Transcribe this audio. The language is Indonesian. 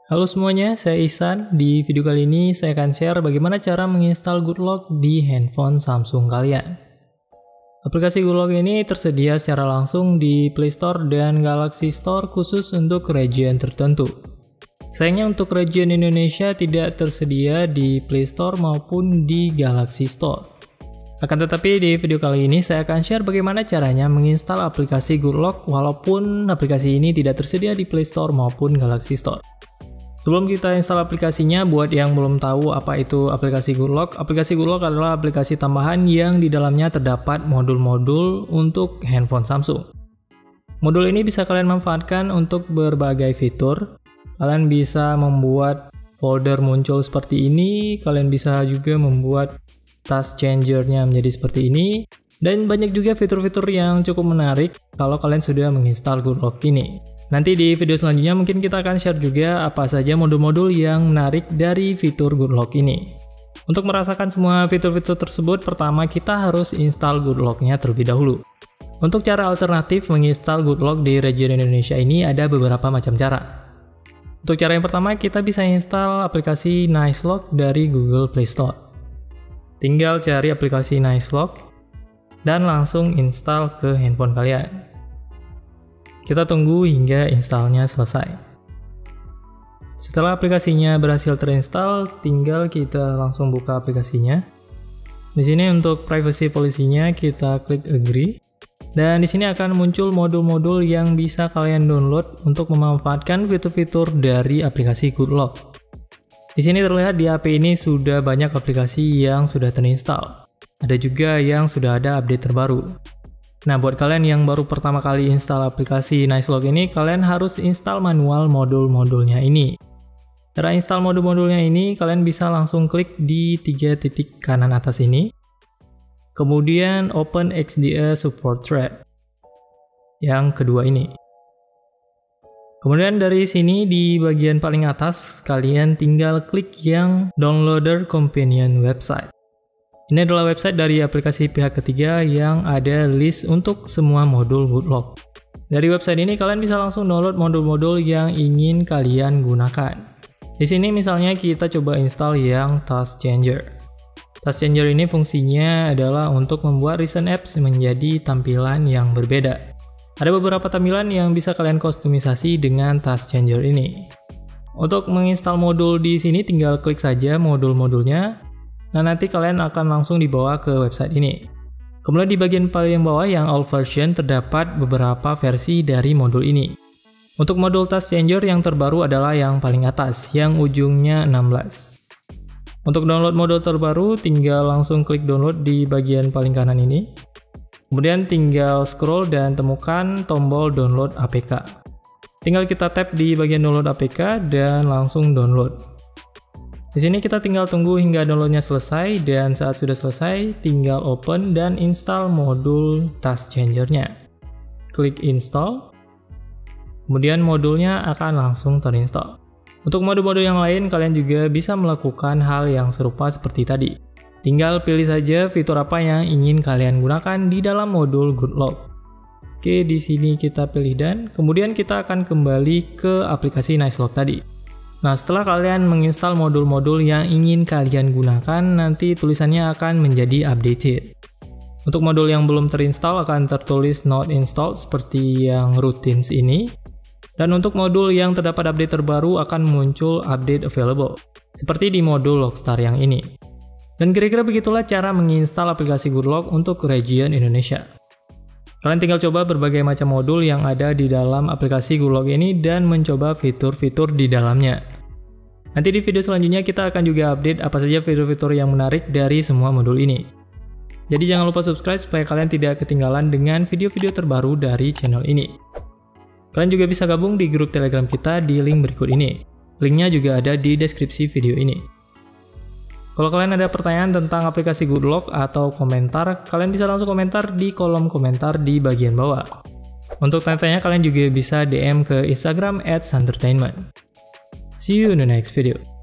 Halo semuanya, saya Ihsan. Di video kali ini saya akan share bagaimana cara menginstal Goodlock di handphone Samsung kalian. Aplikasi Goodlock ini tersedia secara langsung di Play Store dan Galaxy Store khusus untuk region tertentu. Sayangnya untuk region Indonesia tidak tersedia di Play Store maupun di Galaxy Store. Akan tetapi di video kali ini saya akan share bagaimana caranya menginstal aplikasi Goodlock walaupun aplikasi ini tidak tersedia di Play Store maupun Galaxy Store. Sebelum kita install aplikasinya, buat yang belum tahu apa itu aplikasi Goodlock adalah aplikasi tambahan yang di dalamnya terdapat modul-modul untuk handphone Samsung. Modul ini bisa kalian manfaatkan untuk berbagai fitur. Kalian bisa membuat folder muncul seperti ini, kalian bisa juga membuat task changer-nya menjadi seperti ini, dan banyak juga fitur-fitur yang cukup menarik kalau kalian sudah menginstal Goodlock ini. Nanti di video selanjutnya mungkin kita akan share juga apa saja modul-modul yang menarik dari fitur Goodlock ini. Untuk merasakan semua fitur-fitur tersebut, pertama kita harus install Goodlock-nya terlebih dahulu. Untuk cara alternatif menginstal Goodlock di region Indonesia ini ada beberapa macam cara. Untuk cara yang pertama, kita bisa install aplikasi Nicelock dari Google Play Store. Tinggal cari aplikasi Nicelock dan langsung install ke handphone kalian. Kita tunggu hingga installnya selesai. Setelah aplikasinya berhasil terinstall, tinggal kita langsung buka aplikasinya. Di sini untuk privacy policy-nya kita klik agree. Dan di sini akan muncul modul-modul yang bisa kalian download untuk memanfaatkan fitur-fitur dari aplikasi Goodlock. Di sini terlihat di HP ini sudah banyak aplikasi yang sudah terinstall. Ada juga yang sudah ada update terbaru. Nah, buat kalian yang baru pertama kali install aplikasi Nicelock ini, kalian harus install manual modul-modulnya ini. Cara install modul-modulnya ini, kalian bisa langsung klik di 3 titik kanan atas ini. Kemudian open XDA support thread. Yang kedua ini. Kemudian dari sini di bagian paling atas, kalian tinggal klik yang Downloader Companion Website. Ini adalah website dari aplikasi pihak ketiga yang ada list untuk semua modul Goodlock. Dari website ini kalian bisa langsung download modul-modul yang ingin kalian gunakan. Di sini misalnya kita coba install yang Task Changer. Task Changer ini fungsinya adalah untuk membuat recent apps menjadi tampilan yang berbeda. Ada beberapa tampilan yang bisa kalian kustomisasi dengan Task Changer ini. Untuk menginstal modul di sini tinggal klik saja modul-modulnya. Nah, nanti kalian akan langsung dibawa ke website ini. Kemudian di bagian paling bawah yang all version terdapat beberapa versi dari modul ini. Untuk modul Task Changer yang terbaru adalah yang paling atas, yang ujungnya 16. Untuk download modul terbaru, tinggal langsung klik download di bagian paling kanan ini. Kemudian tinggal scroll dan temukan tombol download APK. Tinggal kita tap di bagian download APK dan langsung download. Di sini kita tinggal tunggu hingga downloadnya selesai, dan saat sudah selesai, tinggal open dan install modul Task Changer-nya. Klik install, kemudian modulnya akan langsung terinstall. Untuk modul-modul yang lain, kalian juga bisa melakukan hal yang serupa seperti tadi. Tinggal pilih saja fitur apa yang ingin kalian gunakan di dalam modul Goodlock. Oke, di sini kita pilih dan kemudian kita akan kembali ke aplikasi Nicelock tadi. Nah, setelah kalian menginstal modul-modul yang ingin kalian gunakan, nanti tulisannya akan menjadi updated. Untuk modul yang belum terinstall akan tertulis not installed seperti yang routines ini. Dan untuk modul yang terdapat update terbaru akan muncul update available, seperti di modul Lockstar yang ini. Dan kira-kira begitulah cara menginstal aplikasi Goodlock untuk region Indonesia. Kalian tinggal coba berbagai macam modul yang ada di dalam aplikasi Goodlock ini dan mencoba fitur-fitur di dalamnya. Nanti di video selanjutnya kita akan juga update apa saja fitur-fitur yang menarik dari semua modul ini. Jadi jangan lupa subscribe supaya kalian tidak ketinggalan dengan video-video terbaru dari channel ini. Kalian juga bisa gabung di grup Telegram kita di link berikut ini. Linknya juga ada di deskripsi video ini. Kalau kalian ada pertanyaan tentang aplikasi Goodlock atau komentar, kalian bisa langsung komentar di kolom komentar di bagian bawah. Untuk tanya-tanya, kalian juga bisa DM ke Instagram @santertainment. See you in the next video.